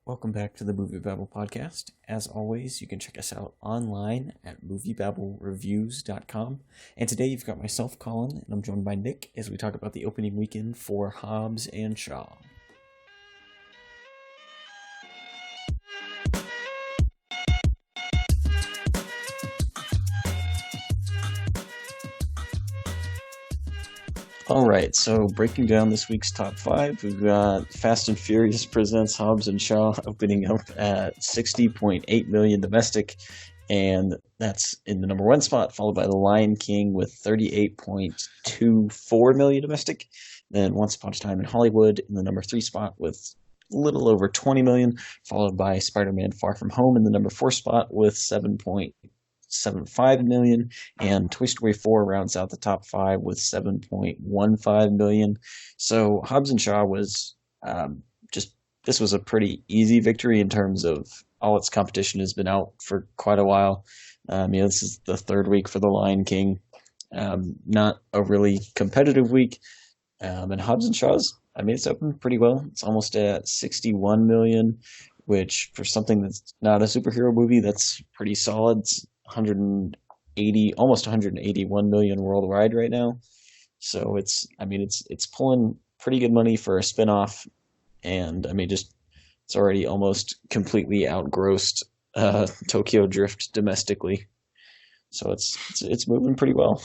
Welcome back to the MovieBabble Podcast. As always, you can check us out online at MovieBabbleReviews.com. And today you've got myself, Collin, and I'm joined by Nick as we talk about the opening weekend for Hobbs and Shaw. All right, so breaking down this week's top five, we've got Fast and Furious presents Hobbs and Shaw opening up at 60.8 million domestic, and that's in the number one spot, followed by The Lion King with 38.24 million domestic. Then Once Upon a Time in Hollywood in the number three spot with a little over 20 million, followed by Spider-Man Far From Home in the number four spot with 7.75 million, and Toy Story 4 rounds out the top five with 7.15 million. So Hobbs and Shaw was this was a pretty easy victory in terms of all its competition has been out for quite a while. This is the third week for The Lion King. Not a really competitive week. And Hobbs and Shaw's, it's opened pretty well. It's almost at 61 million, which for something that's not a superhero movie, that's pretty solid. It's almost 181 million worldwide right now. So it's pulling pretty good money for a spinoff, and it's already almost completely outgrossed Tokyo Drift domestically. So it's moving pretty well.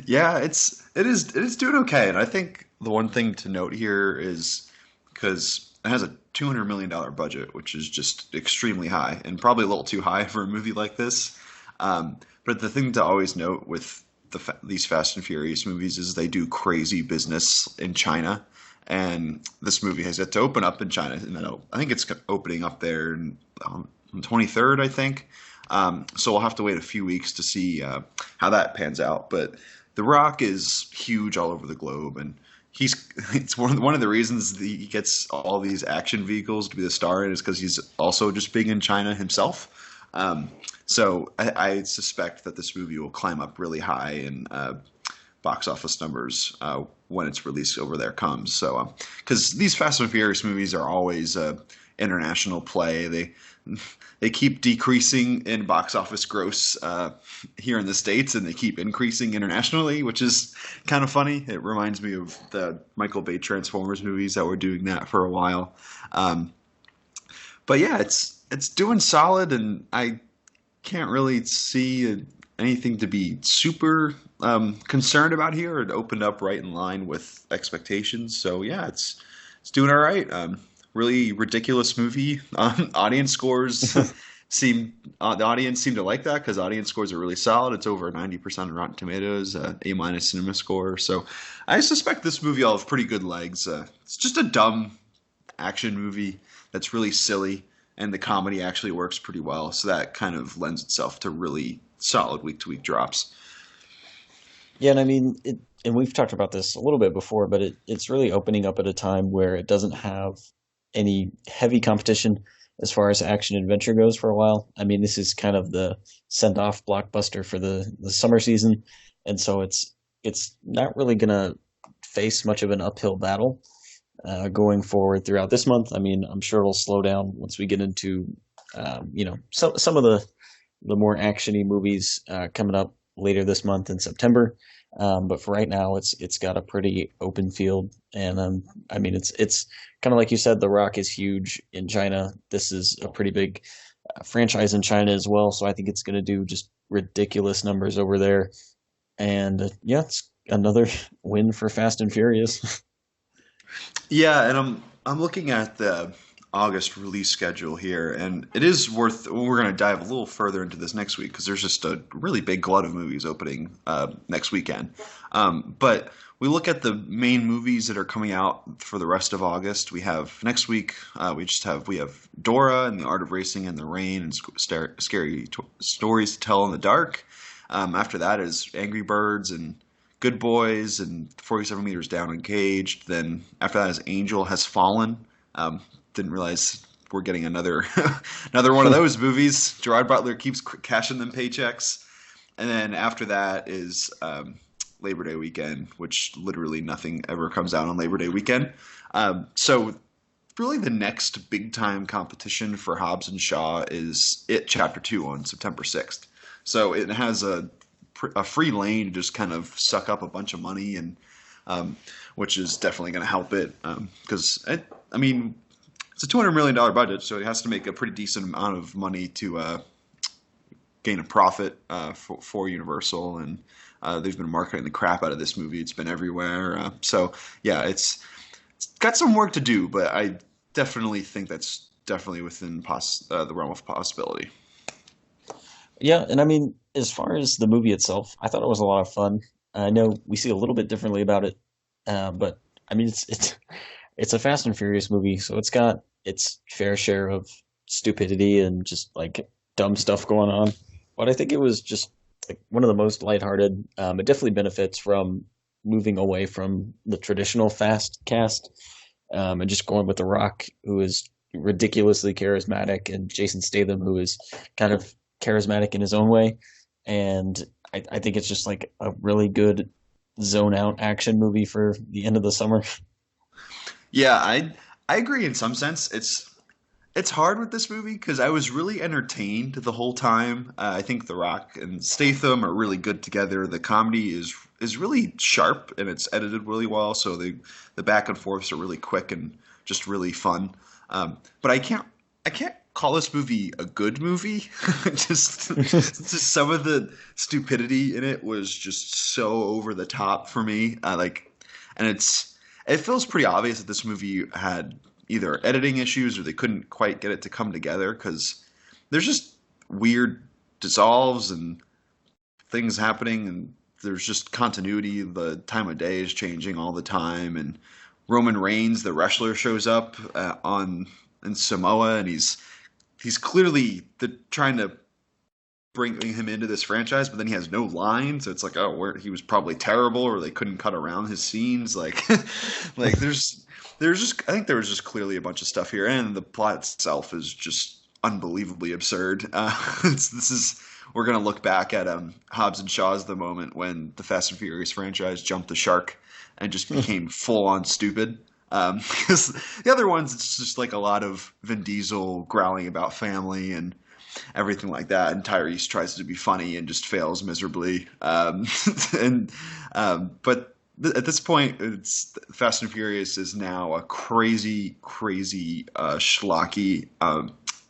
Yeah, it is doing okay, and I think the one thing to note here is because it has a $200 million budget, which is just extremely high and probably a little too high for a movie like this. But the thing to always note with these Fast and Furious movies is they do crazy business in China, and this movie has yet to open up in China. And I think it's opening up there on the 23rd, I think. So we'll have to wait a few weeks to see how that pans out. But The Rock is huge all over the globe, and it's one of the reasons that he gets all these action vehicles to be the star in is because he's also just big in China himself. So I suspect that this movie will climb up really high in box office numbers when its release over there comes. So because these Fast and Furious movies are always international play. They keep decreasing in box office gross here in the States, and they keep increasing internationally, which is kind of funny. It reminds me of the Michael Bay Transformers movies that were doing that for a while. But yeah, it's doing solid, and I can't really see anything to be super concerned about here. It opened up right in line with expectations. So yeah, it's doing all right. Really ridiculous movie. Audience scores the audience seem to like that because audience scores are really solid. It's over 90% on Rotten Tomatoes, A- cinema score. So I suspect this movie will have pretty good legs. It's just a dumb action movie that's really silly, and the comedy actually works pretty well. So that kind of lends itself to really solid week-to-week drops. Yeah, and and we've talked about this a little bit before, but it's really opening up at a time where it doesn't have any heavy competition as far as action adventure goes for a while. This is kind of the send-off blockbuster for the summer season, and so it's not really going to face much of an uphill battle going forward throughout this month. I'm sure it'll slow down once we get into some of the more actiony movies coming up later this month in September. But for right now, it's got a pretty open field, and it's kind of like you said, The Rock is huge in China. This is a pretty big franchise in China as well, so I think it's going to do just ridiculous numbers over there. And it's another win for Fast and Furious. Yeah, and I'm looking at the August release schedule here, and it is worth. We're going to dive a little further into this next week because there's just a really big glut of movies opening next weekend. But we look at the main movies that are coming out for the rest of August. We have next week. We have Dora and the Art of Racing in the Rain and Scary Stories to Tell in the Dark. After that is Angry Birds and Good Boys and 47 Meters Down and Caged. Then after that is Angel Has Fallen. Didn't realize we're getting another one of those movies. Gerard Butler keeps cashing them paychecks. And then after that is Labor Day weekend, which literally nothing ever comes out on Labor Day weekend. So really the next big time competition for Hobbs and Shaw is It Chapter 2 on September 6th. So it has a free lane to just kind of suck up a bunch of money, and which is definitely going to help it because I mean it's a $200 million budget, so it has to make a pretty decent amount of money to gain a profit for Universal, and they've been marketing the crap out of this movie. It's been everywhere. So yeah, it's got some work to do, but I definitely think that's definitely within the realm of possibility. Yeah, and I mean, as far as the movie itself, I thought it was a lot of fun. I know we see a little bit differently about it, but I mean, it's a Fast and Furious movie, so it's got its fair share of stupidity and just like dumb stuff going on. But I think it was just like one of the most lighthearted. It definitely benefits from moving away from the traditional Fast cast and just going with The Rock, who is ridiculously charismatic, and Jason Statham, who is kind of charismatic in his own way. And I think it's just like a really good zone out action movie for the end of the summer. Yeah, I agree in some sense. It's hard with this movie because I was really entertained the whole time. I think The Rock and Statham are really good together. The comedy is really sharp and it's edited really well. So the back and forths are really quick and just really fun. But I can't call this movie a good movie. just some of the stupidity in it was just so over the top for me. And it feels pretty obvious that this movie had either editing issues or they couldn't quite get it to come together because there's just weird dissolves and things happening, and there's just continuity. The time of day is changing all the time, and Roman Reigns, the wrestler, shows up in Samoa, and he's clearly trying to bring him into this franchise, but then he has no lines. So it's like, he was probably terrible, or they couldn't cut around his scenes. Like there's just, I think there was just clearly a bunch of stuff here, and the plot itself is just unbelievably absurd. We're gonna look back at Hobbs and Shaw's the moment when the Fast and Furious franchise jumped the shark and just became full on stupid. Because the other ones, it's just like a lot of Vin Diesel growling about family and everything like that, and Tyrese tries to be funny and just fails miserably. But at this point, it's Fast and Furious is now a crazy schlocky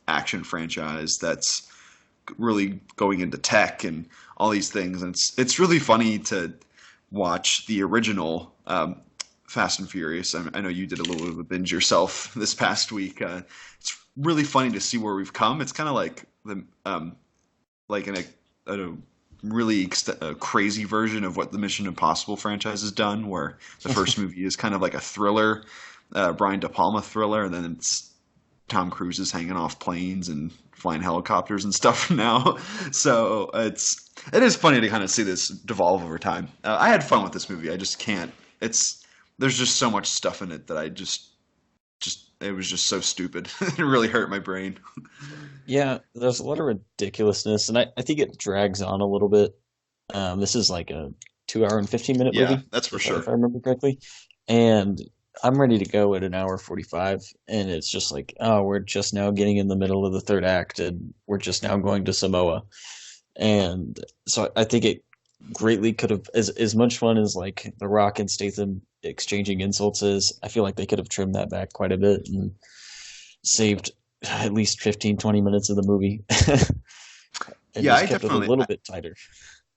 action franchise that's really going into tech and all these things, and it's really funny to watch the original Fast and Furious. I know you did a little bit of a binge yourself this past week. It's really funny to see where we've come. It's kind of like a really crazy version of what the Mission Impossible franchise has done, where the first movie is kind of like a thriller, Brian De Palma thriller, and then it's Tom Cruise is hanging off planes and flying helicopters and stuff now. So it is funny to kind of see this devolve over time. I had fun with this movie. I just can't. There's just so much stuff in it that I just it was just so stupid. It really hurt my brain. Yeah, there's a lot of ridiculousness, and I think it drags on a little bit. This is like a 2 hour and 15-minute movie. Yeah, that's for sure. If I remember correctly. And I'm ready to go at an hour 45, and it's just like, we're just now getting in the middle of the third act, and we're just now going to Samoa. And so I think it greatly could have, as much fun as like The Rock and Statham exchanging insults is, I feel like they could have trimmed that back quite a bit and saved at least 15-20 minutes of the movie. And yeah, just kept it a little bit tighter.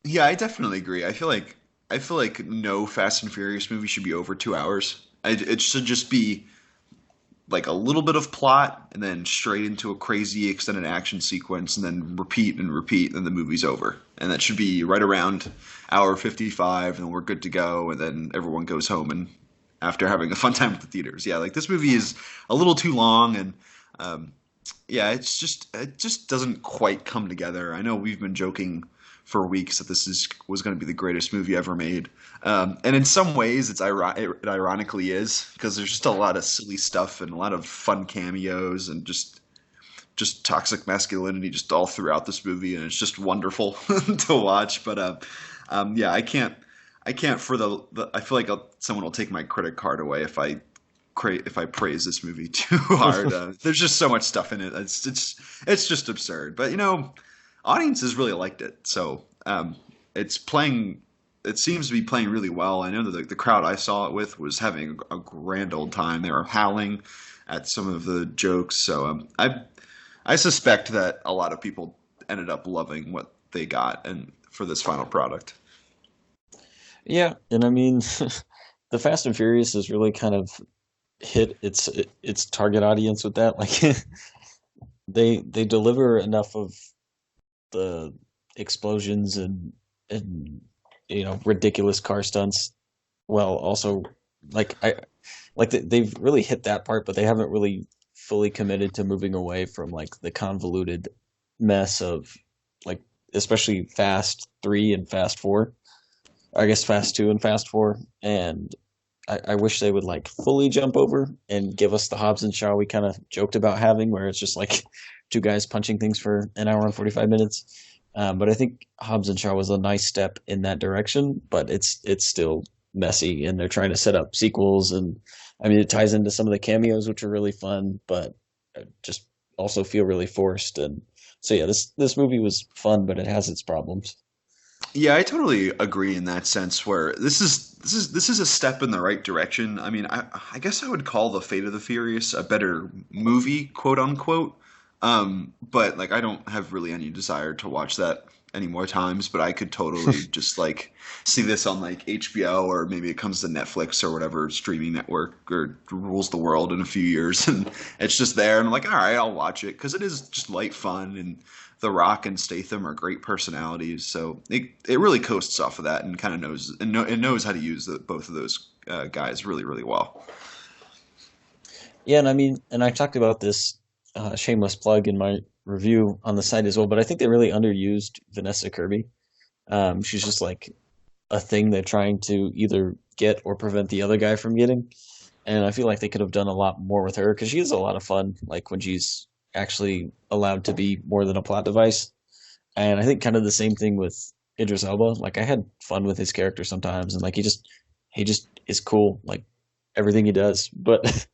Yeah, I definitely agree. I feel like no Fast and Furious movie should be over 2 hours. It should just be like a little bit of plot and then straight into a crazy extended action sequence and then repeat, and then the movie's over. And that should be right around hour 55, and we're good to go, and then everyone goes home and after having a fun time at the theaters. Yeah, like this movie is a little too long, and yeah, it just doesn't quite come together. I know we've been joking for weeks that this was going to be the greatest movie ever made. And in some ways, it ironically is, because there's just a lot of silly stuff and a lot of fun cameos and just toxic masculinity just all throughout this movie, and it's just wonderful to watch. But yeah, I can't for I feel like someone will take my credit card away if I if I praise this movie too hard. There's just so much stuff in it. It's just absurd. But audiences really liked it. So it's playing. It seems to be playing really well. I know that the crowd I saw it with was having a grand old time. They were howling at some of the jokes. So I suspect that a lot of people ended up loving what they got and for this final product. Yeah, and I mean, the Fast and Furious has really kind of hit its target audience with that. Like they deliver enough of the explosions and ridiculous car stunts, while also they've really hit that part, but they haven't really fully committed to moving away from like the convoluted mess of like especially Fast 3 and Fast 4. I guess Fast 2 and Fast 4, and I wish they would like fully jump over and give us the Hobbs and Shaw we kind of joked about having, where it's just like two guys punching things for an hour and 45 minutes. But I think Hobbs and Shaw was a nice step in that direction, but it's still messy, and they're trying to set up sequels, and I mean it ties into some of the cameos, which are really fun, but just also feel really forced. And so yeah, this movie was fun, but it has its problems. Yeah, I totally agree in that sense. Where this is a step in the right direction. I mean, I guess I would call the Fate of the Furious a better movie, quote unquote. But like, I don't have really any desire to watch that any more times. But I could totally just like see this on like HBO, or maybe it comes to Netflix or whatever streaming network or rules the world in a few years, and it's just there, and I'm like, all right, I'll watch it because it is just light fun, and The Rock and Statham are great personalities, so it really coasts off of that and kind of knows how to use both of those guys really, really well. Yeah, and I mean, and I talked about this shameless plug in my review on the site as well, but I think they really underused Vanessa Kirby. She's just like a thing they're trying to either get or prevent the other guy from getting, and I feel like they could have done a lot more with her because she is a lot of fun, like when she's actually allowed to be more than a plot device. And I think kind of the same thing with Idris Elba. Like I had fun with his character sometimes, and like he just is cool, like everything he does. But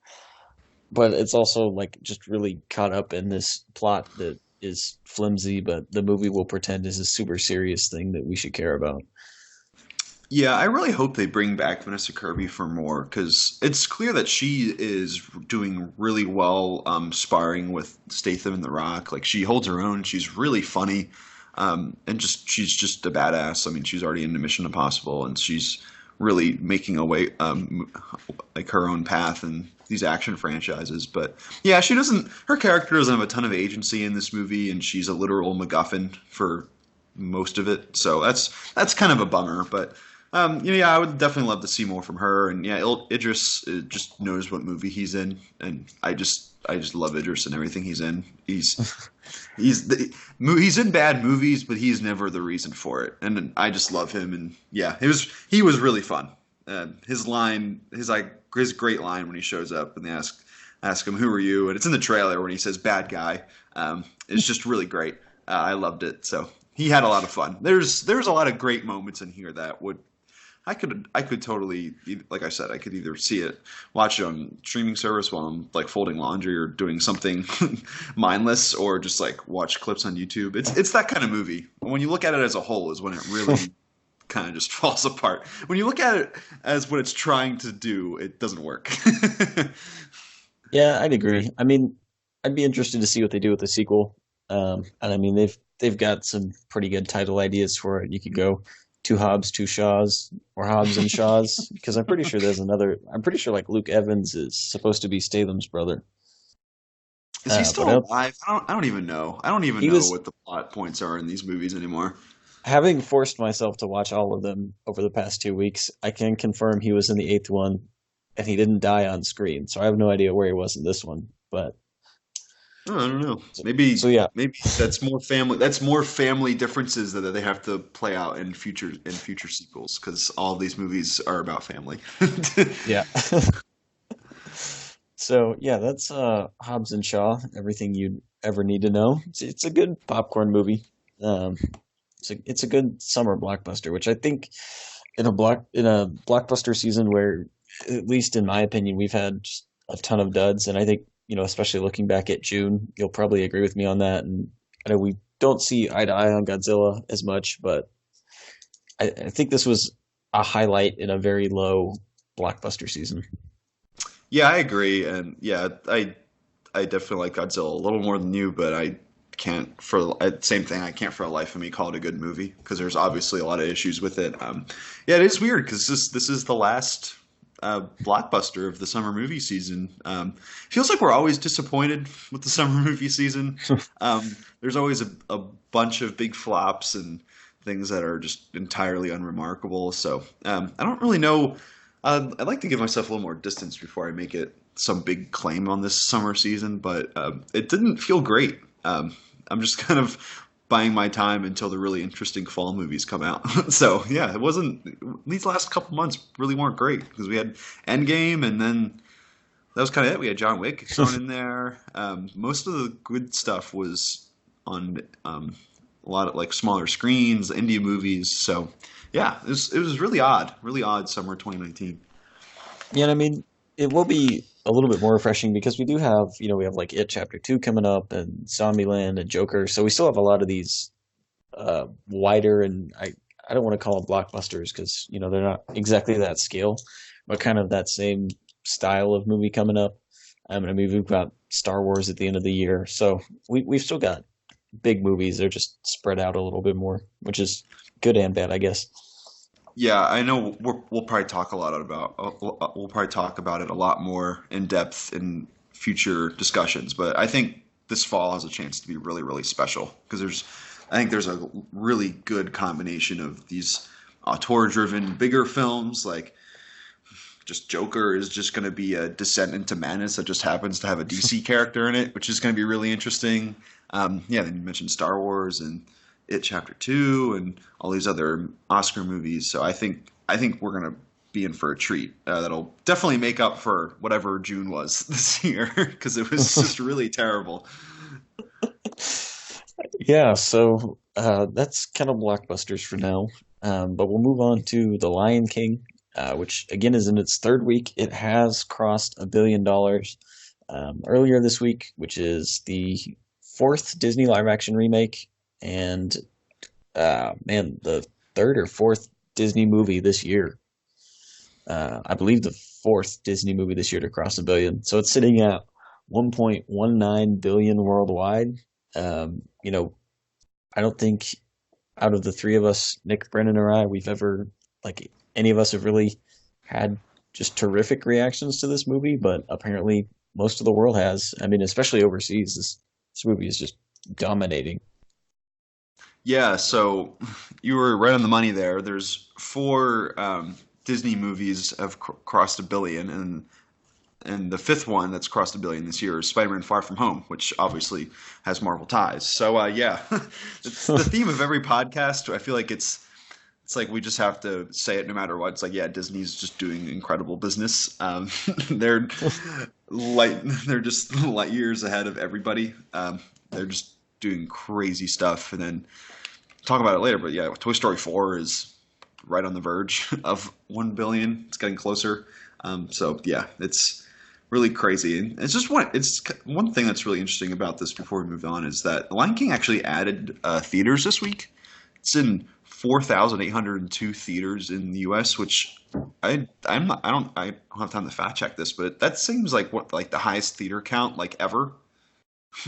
it's also like just really caught up in this plot that is flimsy, but the movie will pretend is a super serious thing that we should care about. Yeah, I really hope they bring back Vanessa Kirby for more, because it's clear that she is doing really well sparring with Statham and The Rock. Like she holds her own. She's really funny, and she's just a badass. I mean, she's already into Mission Impossible, and she's really making a way like her own path in these action franchises. But yeah, her character doesn't have a ton of agency in this movie, and she's a literal MacGuffin for most of it. So that's kind of a bummer, but. Yeah, I would definitely love to see more from her, and yeah, Idris just knows what movie he's in, and I just love Idris and everything he's in. He's in bad movies, but he's never the reason for it, and I just love him. And yeah, he was really fun. His great line when he shows up and they ask him, "Who are you?" and it's in the trailer when he says "bad guy." It's just really great. I loved it. So he had a lot of fun. There's a lot of great moments in here that would. I could totally, like I said, I could either watch it on streaming service while I'm like folding laundry or doing something mindless, or just like watch clips on YouTube. It's that kind of movie. When you look at it as a whole is when it really kind of just falls apart. When you look at it as what it's trying to do, it doesn't work. Yeah, I'd agree. I mean, I'd be interested to see what they do with the sequel. And I mean, they've got some pretty good title ideas for it. You could go Two Hobbs, Two Shaws, or Hobbs and Shaws, because I'm pretty sure I'm pretty sure like Luke Evans is supposed to be Statham's brother. Is he still alive? I don't even know. I don't even know what the plot points are in these movies anymore. Having forced myself to watch all of them over the past 2 weeks, I can confirm he was in the 8th one, and he didn't die on screen. So I have no idea where he was in this one, but. Oh, I don't know. Maybe that's more family. That's more family differences that they have to play out in future sequels, because all of these movies are about family. Yeah. So yeah, that's Hobbs and Shaw. Everything you'd ever need to know. It's a good popcorn movie. It's a good summer blockbuster, which I think in a blockbuster season where, at least in my opinion, we've had a ton of duds, and I think especially looking back at June, you'll probably agree with me on that. And I know we don't see eye to eye on Godzilla as much, but I think this was a highlight in a very low blockbuster season. Yeah, I agree, and yeah, I definitely like Godzilla a little more than you, but I can't same thing. I can't for the life of me call it a good movie because there's obviously a lot of issues with it. Yeah, it is weird because this is the last blockbuster of the summer movie season. Feels like we're always disappointed with the summer movie season. There's always a bunch of big flops and things that are just entirely unremarkable. So I don't really know. I'd like to give myself a little more distance before I make it some big claim on this summer season, but it didn't feel great. I'm just kind of buying my time until the really interesting fall movies come out. So yeah, it wasn't. These last couple months really weren't great because we had Endgame, and then that was kind of it. We had John Wick thrown in there. Most of the good stuff was on a lot of like smaller screens, indie movies. So yeah, it was really odd summer 2019. Yeah, and I mean, it will be a little bit more refreshing because we do have, we have like It Chapter 2 coming up and Zombieland and Joker. So we still have a lot of these wider, and I don't want to call them blockbusters because, they're not exactly that scale, but kind of that same style of movie coming up. I mean, we've got Star Wars at the end of the year. So we've still got big movies. They're just spread out a little bit more, which is good and bad, I guess. Yeah, I know we'll probably talk a lot about we'll probably talk about it a lot more in depth in future discussions, but I think this fall has a chance to be really, really special because I think there's a really good combination of these auteur-driven bigger films like just Joker is just going to be a descent into madness that just happens to have a DC character in it, which is going to be really interesting. Yeah, then you mentioned Star Wars and It Chapter 2 and all these other Oscar movies. So I think we're gonna be in for a treat that'll definitely make up for whatever June was this year because it was just really terrible. Yeah, so that's kind of blockbusters for now. But we'll move on to The Lion King, which again is in its third week. It has crossed $1 billion earlier this week, which is the fourth Disney live action remake, and man, the third or fourth Disney movie this year. I believe the fourth Disney movie this year to cross $1 billion. So it's sitting at 1.19 billion worldwide. I don't think out of the three of us, Nick, Brennan, or I, we've ever like any of us have really had just terrific reactions to this movie, but apparently most of the world has. I mean, especially overseas, this movie is just dominating. Yeah, so you were right on the money there. There's four Disney movies have crossed $1 billion, and the fifth one that's crossed $1 billion this year is Spider-Man: Far From Home, which obviously has Marvel ties. So yeah, it's the theme of every podcast. I feel like it's like we just have to say it no matter what. It's like, yeah, Disney's just doing incredible business. They're they're just light years ahead of everybody. They're just doing crazy stuff, and then talk about it later. But yeah, Toy Story 4 is right on the verge of 1 billion. It's getting closer. So yeah, it's really crazy. And it's just one thing that's really interesting about this before we move on is that The Lion King actually added theaters this week. It's in 4,802 theaters in the U.S., which I don't have time to fact check this, but that seems like the highest theater count like ever.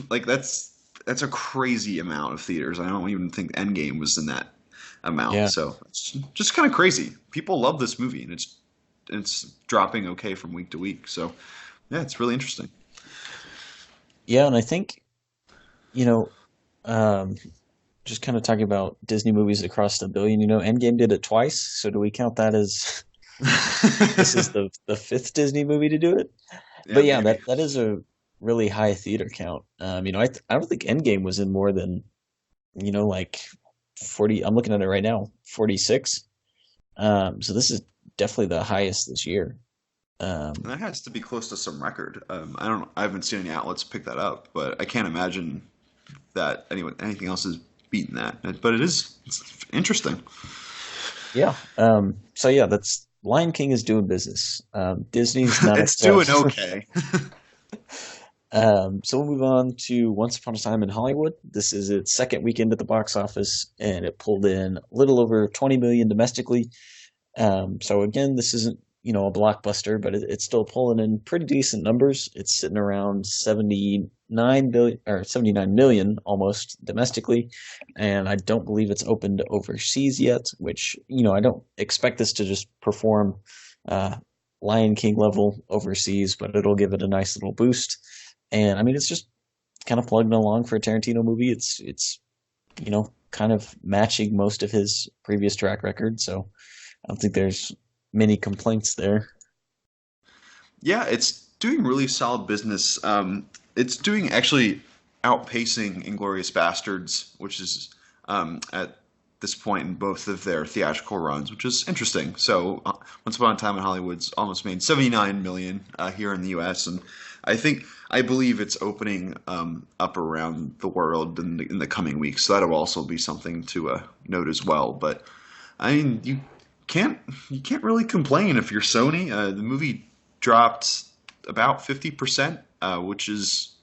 Like that's a crazy amount of theaters. I don't even think Endgame was in that amount. Yeah. So it's just kind of crazy. People love this movie, and it's dropping okay from week to week. So yeah, it's really interesting. Yeah, and I think, you know, just kind of talking about Disney movies that crossed $1 billion, Endgame did it twice. So do we count that as this is the fifth Disney movie to do it? Yeah, But yeah, maybe. that is a really high theater count. I don't think Endgame was in more than, like 40. I'm looking at it right now, 46. So this is definitely the highest this year. And that has to be close to some record. I haven't seen any outlets pick that up, but I can't imagine that anything else is beating that. But it's interesting. Yeah. So yeah, that's Lion King is doing business. Disney's not It's doing itself. okay. So we'll move on to Once Upon a Time in Hollywood. This is its second weekend at the box office, and it pulled in a little over 20 million domestically. So again, this isn't a blockbuster, but it's still pulling in pretty decent numbers. It's sitting around 79 million almost domestically, and I don't believe it's opened overseas yet. Which I don't expect this to just perform Lion King level overseas, but it'll give it a nice little boost. And I mean, it's just kind of plugging along for a Tarantino movie. It's kind of matching most of his previous track record, so I don't think there's many complaints there. Yeah, it's doing really solid business. It's doing actually outpacing Inglourious Bastards, which is at this point in both of their theatrical runs, which is interesting. So, Once Upon a Time in Hollywood's almost made 79 million here in the U.S., and I believe it's opening up around the world in the coming weeks. So that'll also be something to note as well. But I mean, you can't really complain if you're Sony. The movie dropped about 50%, which is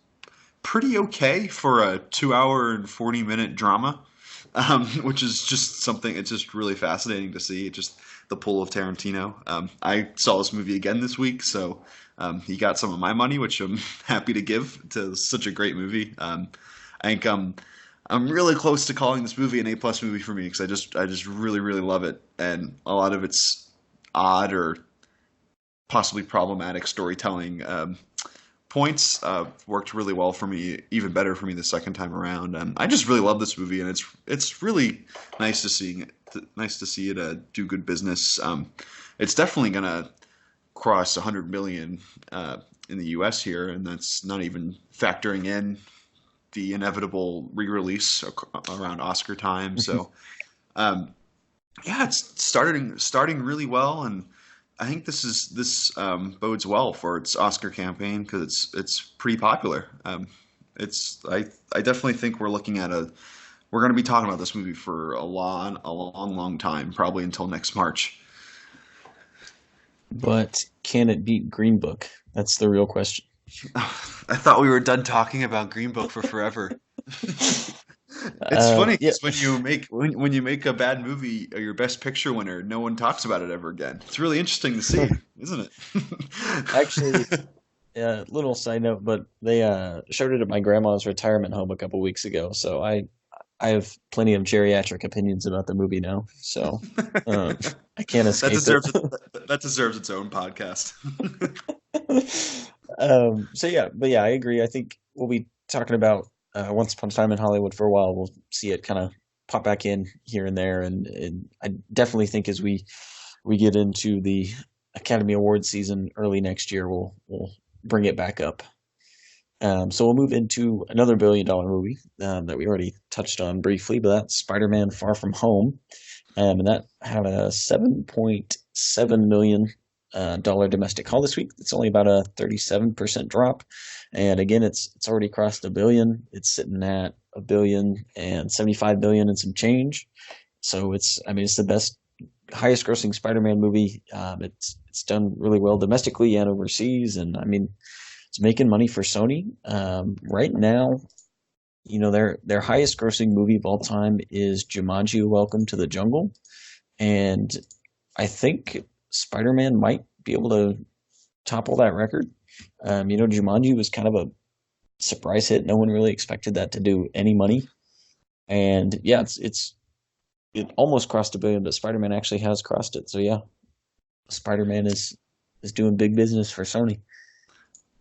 pretty okay for a 2-hour and 40-minute drama, which is just something. It's just really fascinating to see. Just the pull of Tarantino. I saw this movie again this week, so he got some of my money, which I'm happy to give to such a great movie. I think I'm really close to calling this movie an A+ movie for me because I just really really love it, and a lot of its odd or possibly problematic storytelling points worked really well for me, even better for me the second time around. I just really love this movie, and it's really nice to see it do good business. It's definitely gonna cross 100 million in the U.S. here, and that's not even factoring in the inevitable re-release around Oscar time. So, yeah, it's starting really well, and I think this bodes well for its Oscar campaign because it's pretty popular. I definitely think we're going to be talking about this movie for a long time, probably until next March. But can it beat Green Book? That's the real question. I thought we were done talking about Green Book for forever. It's funny because when you make a bad movie your best picture winner, no one talks about it ever again. It's really interesting to see, isn't it? Actually, little side note, but they showed it at my grandma's retirement home a couple weeks ago, so I have plenty of geriatric opinions about the movie now, so I can't escape that deserves its own podcast. I agree. I think we'll be talking about Once Upon a Time in Hollywood for a while. We'll see it kind of pop back in here and there, and I definitely think as we get into the Academy Awards season early next year, we'll bring it back up. So we'll move into another $1 billion movie that we already touched on briefly, but that's Spider-Man: Far From Home, and that had a $7.7 million domestic haul this week. It's only about a 37% drop, and again, it's already crossed $1 billion. It's sitting at $1.075 billion and some change. So it's the highest grossing Spider-Man movie. It's done really well domestically and overseas, and I mean, it's making money for Sony. Right now, their highest grossing movie of all time is Jumanji: Welcome to the Jungle, and I think Spider-Man might be able to topple that record. Jumanji was kind of a surprise hit. No one really expected that to do any money, and yeah, it almost crossed $1 billion, but Spider-Man actually has crossed it. So yeah, Spider-Man is doing big business for Sony.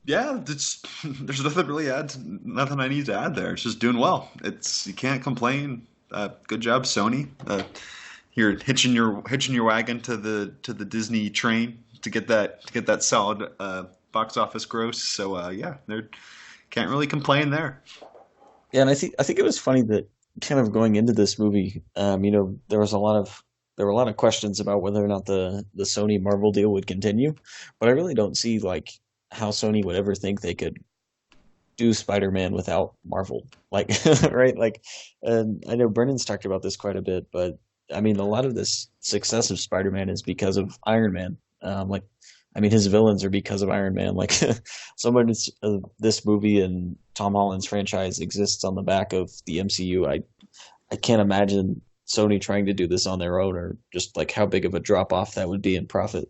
Yeah, there's nothing I need to add there. It's just doing well. You can't complain. Good job, Sony. You're hitching your wagon to the Disney train to get that solid box office gross. So yeah, they can't really complain there. Yeah, and I think it was funny that kind of going into this movie, there were a lot of questions about whether or not the Sony Marvel deal would continue, but I really don't see how Sony would ever think they could do Spider-Man without Marvel, right? And I know Brennan's talked about this quite a bit, but I mean, a lot of this success of Spider-Man is because of Iron Man. Like, I mean, his villains are because of Iron Man. Like, so much of this movie and Tom Holland's franchise exists on the back of the MCU. I can't imagine Sony trying to do this on their own, or just like how big of a drop off that would be in profit.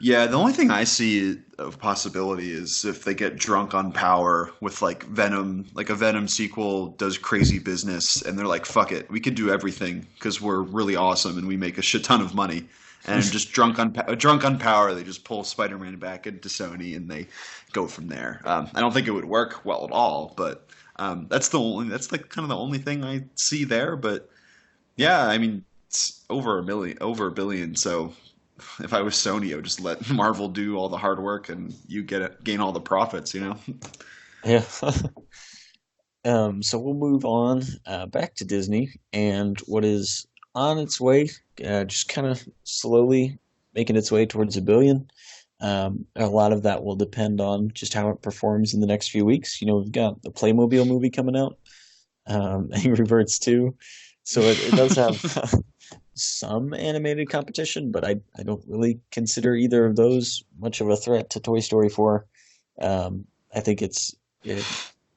Yeah, the only thing I see of possibility is if they get drunk on power with like Venom, like a Venom sequel does crazy business, and they're like, "Fuck it, we can do everything because we're really awesome and we make a shit ton of money." And just drunk on power, they just pull Spider-Man back into Sony and they go from there. I don't think it would work well at all, but that's like kind of the only thing I see there. But yeah, I mean, it's over a billion, so if I was Sony, I would just let Marvel do all the hard work and you gain all the profits, you know? Yeah. So we'll move on back to Disney and what is on its way, just kind of slowly making its way towards a billion. A lot of that will depend on just how it performs in the next few weeks. You know, we've got the Playmobil movie coming out, Angry Birds 2. So it does have some animated competition, but I don't really consider either of those much of a threat to Toy Story 4. I think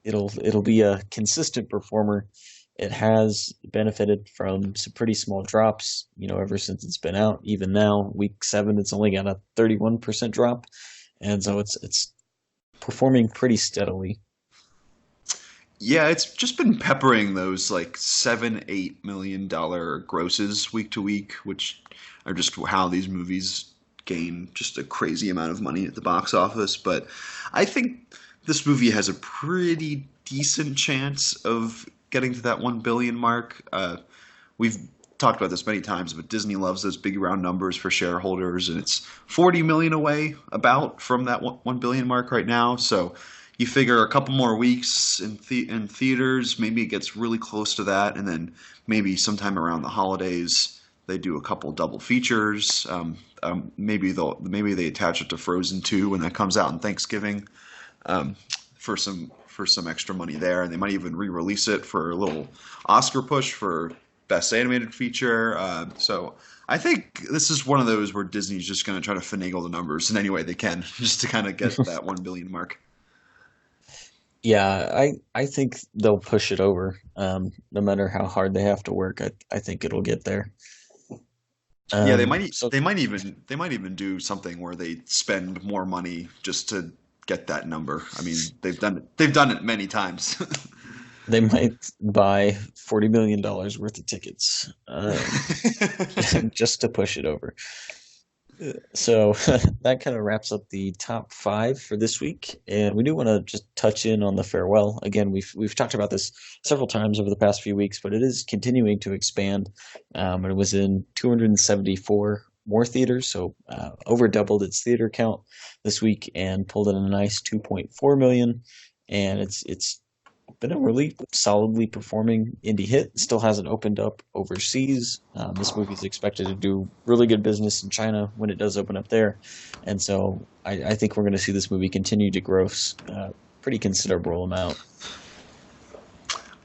it'll be a consistent performer. It has benefited from some pretty small drops, you know, ever since it's been out. Even now, week 7, it's only got a 31% drop, and so it's performing pretty steadily. Yeah, it's just been peppering those like $7-8 million grosses week to week, which are just how these movies gain just a crazy amount of money at the box office. But I think this movie has a pretty decent chance of getting to that 1 billion mark. We've talked about this many times, but Disney loves those big round numbers for shareholders, and it's 40 million away about from that 1 billion mark right now. So you figure a couple more weeks in theaters, maybe it gets really close to that, and then maybe sometime around the holidays they do a couple double features. Maybe they attach it to Frozen 2 when that comes out on Thanksgiving, for some extra money there, and they might even re-release it for a little Oscar push for Best Animated Feature. So I think this is one of those where Disney's just going to try to finagle the numbers in any way they can, just to kind of get that 1 billion mark. Yeah, I think they'll push it over. No matter how hard they have to work, I think it'll get there. Yeah, they might even do something where they spend more money just to get that number. I mean, they've done it many times. They might buy $40 million worth of tickets just to push it over. So that kind of wraps up the top 5 for this week, and we do want to just touch in on the farewell. Again, we've talked about this several times over the past few weeks, but it is continuing to expand. And it was in 274 more theaters, so over doubled its theater count this week and pulled in a nice 2.4 million. And it's been a really solidly performing indie hit. It still hasn't opened up overseas. This movie is expected to do really good business in China when it does open up there, and so I think we're going to see this movie continue to gross pretty considerable amount.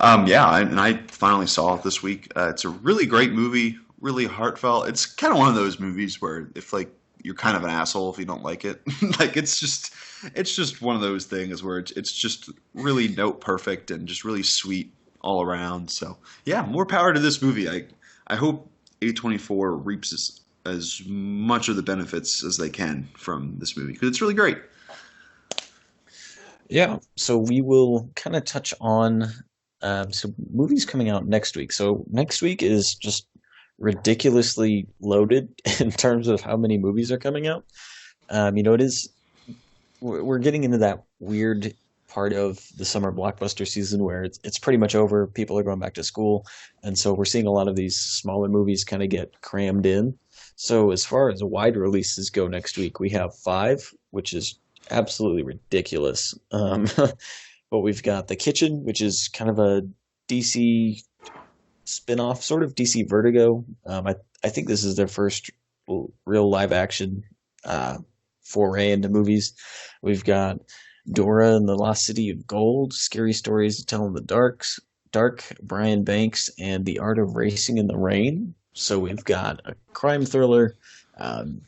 Yeah, and I finally saw it this week. It's a really great movie, really heartfelt. It's kind of one of those movies where if like you're kind of an asshole if you don't like it. Like it's just one of those things where it's just really note perfect and just really sweet all around. So yeah, more power to this movie. I hope A24 reaps as much of the benefits as they can from this movie because it's really great. Yeah, so we will kind of touch on some movies coming out next week. So next week is just ridiculously loaded in terms of how many movies are coming out. It is. We're getting into that weird part of the summer blockbuster season where it's pretty much over. People are going back to school, and so we're seeing a lot of these smaller movies kind of get crammed in. So as far as wide releases go next week, we have 5, which is absolutely ridiculous. But we've got The Kitchen, which is kind of a DC spin-off, sort of DC Vertigo. I think this is their first real live action foray into movies. We've got Dora and the Lost City of Gold, Scary Stories to Tell in the Dark, Brian Banks, and The Art of Racing in the Rain. So we've got a crime thriller,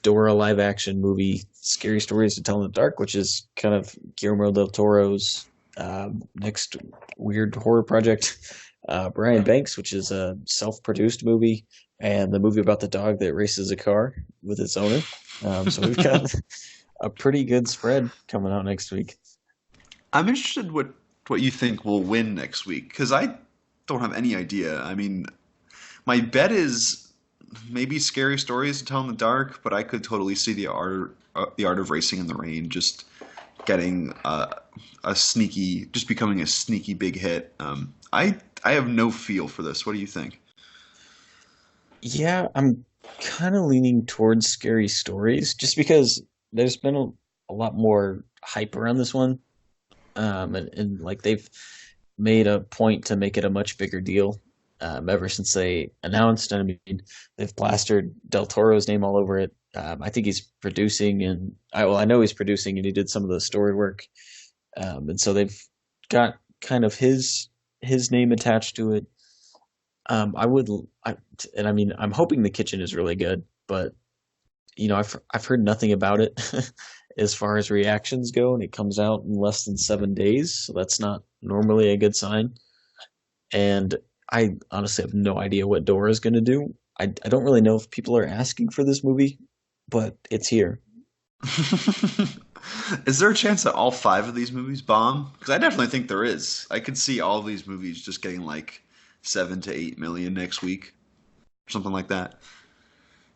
Dora live action movie, Scary Stories to Tell in the Dark, which is kind of Guillermo del Toro's next weird horror project. Brian Banks, which is a self produced movie, and the movie about the dog that races a car with its owner. So we've got a pretty good spread coming out next week. I'm interested what you think will win next week because I don't have any idea. I mean, my bet is maybe Scary Stories to Tell in the Dark, but I could totally see the art of Racing in the Rain just getting a sneaky, just becoming a sneaky big hit. I have no feel for this. What do you think? Yeah, I'm kind of leaning towards Scary Stories just because there's been a lot more hype around this one. And like they've made a point to make it a much bigger deal ever since they announced. I mean, they've plastered Del Toro's name all over it. I think he's producing, and I know he's producing, and he did some of the story work. And so they've got kind of his name attached to it. I would, I, and I mean, I'm hoping the kitchen is really good, but I've heard nothing about it as far as reactions go, and it comes out in less than 7 days, so that's not normally a good sign. And I honestly have no idea what Dora is going to do. I don't really know if people are asking for this movie, but it's here. Is there a chance that all five of these movies bomb? Because I definitely think there is. I could see all of these movies just getting like 7 to 8 million next week, or something like that.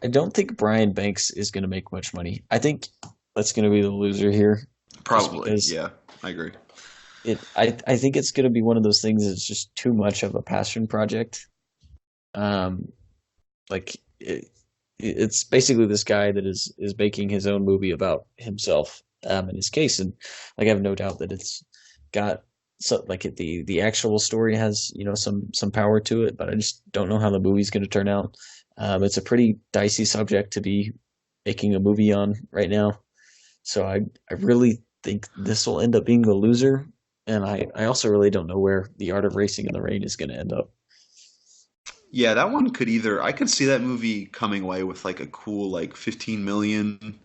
I don't think Brian Banks is going to make much money. I think that's going to be the loser here, just Probably, because yeah, I agree. I think it's going to be one of those things that's just too much of a passion project. Um, like it's basically this guy that is making his own movie about himself in his case, and like I have no doubt that it's got like the actual story has some power to it, but I just don't know how the movie's going to turn out. It's a pretty dicey subject to be making a movie on right now, so I really think this will end up being the loser, and I also really don't know where the Art of Racing in the Rain is going to end up. Yeah, that one could either. I could see that movie coming away with like a cool like 15 million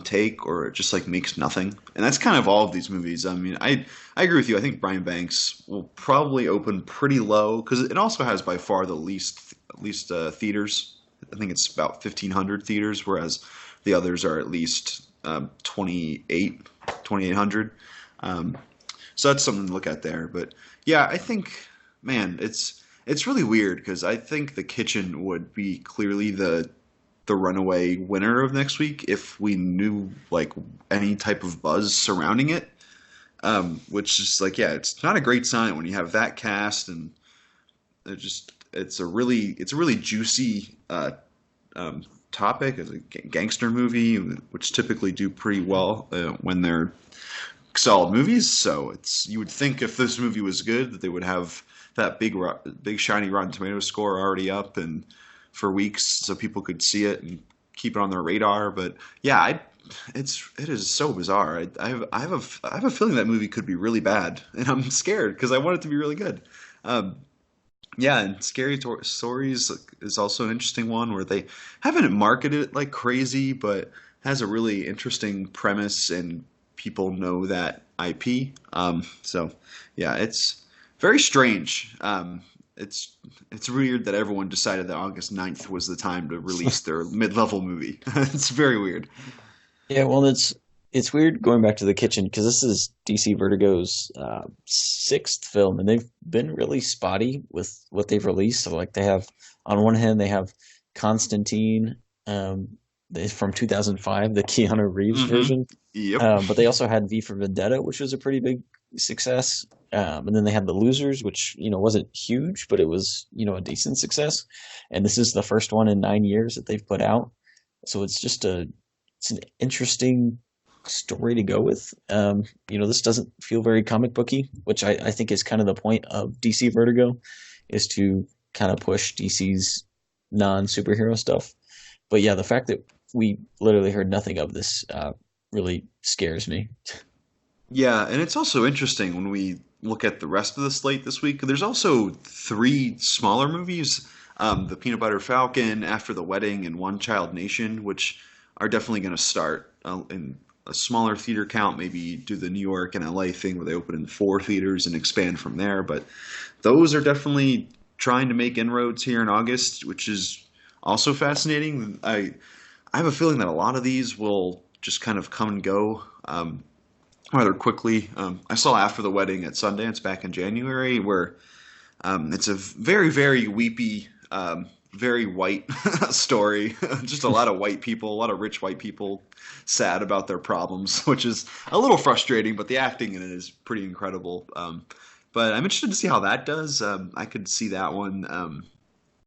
take, or it just like makes nothing. And that's kind of all of these movies. I mean, I agree with you. I think Brian Banks will probably open pretty low because it also has by far the least theaters. I think it's about 1,500 theaters, whereas the others are at least 2,800. Um, so that's something to look at there. But yeah, I think, man, it's really weird because I think The Kitchen would be clearly the runaway winner of next week if we knew like any type of buzz surrounding it. Which is like, yeah, it's not a great sign when you have that cast and it's a really juicy topic. It's a gangster movie, which typically do pretty well when they're solid movies. So you would think if this movie was good that they would have that big shiny Rotten Tomatoes score already up and for weeks so people could see it and keep it on their radar. But yeah, it is so bizarre. I have a feeling that movie could be really bad, and I'm scared because I want it to be really good. Um, yeah, and Stories is also an interesting one where they haven't marketed it like crazy, but has a really interesting premise, and people know that IP. So yeah, it's very strange. It's weird that everyone decided that August 9th was the time to release their mid-level movie. It's very weird. Yeah, well, it's weird going back to The Kitchen because this is DC Vertigo's sixth film, and they've been really spotty with what they've released. So, like, they have on one hand they have Constantine, from 2005, the Keanu Reeves Hmm. version, Yep. but they also had V for Vendetta, which was a pretty big success. And then they had The Losers, which wasn't huge, but it was a decent success. And this is the first one in 9 years that they've put out, so it's an interesting story to go with. This doesn't feel very comic booky, which I think is kind of the point of DC Vertigo, is to kind of push DC's non superhero stuff. But yeah, the fact that we literally heard nothing of this really scares me. Yeah, and it's also interesting when we look at the rest of the slate this week. There's also three smaller movies. The Peanut Butter Falcon, After the Wedding, and One Child Nation, which are definitely going to start in a smaller theater count, maybe do the New York and LA thing where they open in 4 theaters and expand from there. But those are definitely trying to make inroads here in August, which is also fascinating. I have a feeling that a lot of these will just kind of come and go rather quickly. I saw After the Wedding at Sundance back in January, where it's a very, very weepy, very white story. Just a lot of white people, a lot of rich white people sad about their problems, which is a little frustrating, but the acting in it is pretty incredible. But I'm interested to see how that does. I could see that one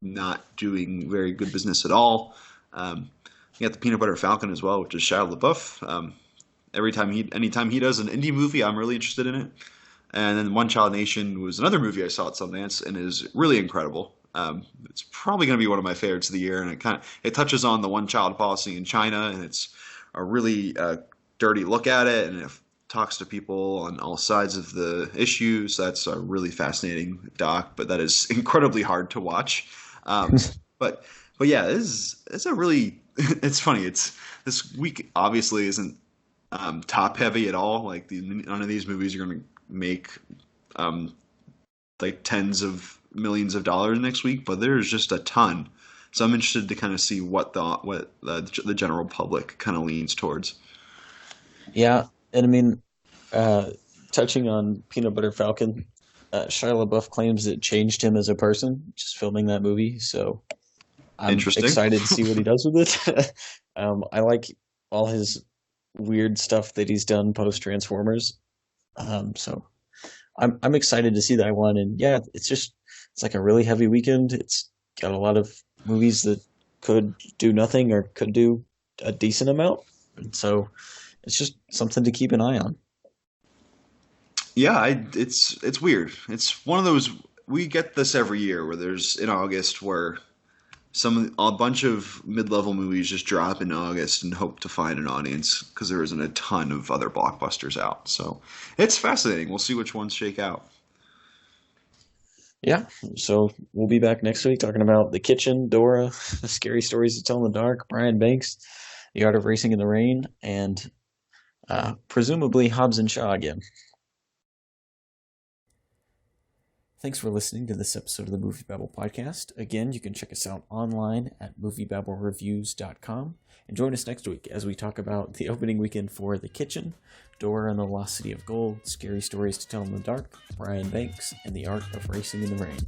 not doing very good business at all. You got the Peanut Butter Falcon as well, which is Shia LaBeouf. Anytime he does an indie movie, I'm really interested in it. And then One Child Nation was another movie I saw at Sundance and is really incredible. It's probably going to be one of my favorites of the year, and it touches on the one-child policy in China, and it's a really dirty look at it, and it talks to people on all sides of the issues. That's a really fascinating doc, but that is incredibly hard to watch. But yeah, it's a really it's funny. This week obviously isn't top heavy at all. Like none of these movies are going to make like tens of millions of dollars next week, but there's just a ton. So I'm interested to kind of see what the general public kind of leans towards. Yeah, and I mean, touching on Peanut Butter Falcon, Shia LaBeouf claims it changed him as a person just filming that movie. So I'm excited to see what he does with it. I like all his weird stuff that he's done post Transformers. So I'm excited to see that one. And yeah, it's like a really heavy weekend. It's got a lot of movies that could do nothing or could do a decent amount. And so it's just something to keep an eye on. Yeah, it's weird. It's one of those, we get this every year where there's in August where a bunch of mid-level movies just drop in August and hope to find an audience because there isn't a ton of other blockbusters out. So it's fascinating. We'll see which ones shake out. Yeah, so we'll be back next week talking about The Kitchen, Dora, Scary Stories to Tell in the Dark, Brian Banks, The Art of Racing in the Rain, and presumably Hobbs and Shaw again. Thanks for listening to this episode of the MovieBabble Podcast. Again, you can check us out online at MovieBabbleReviews.com. And join us next week as we talk about the opening weekend for The Kitchen, Dora and the Lost City of Gold, Scary Stories to Tell in the Dark, Brian Banks, and The Art of Racing in the Rain.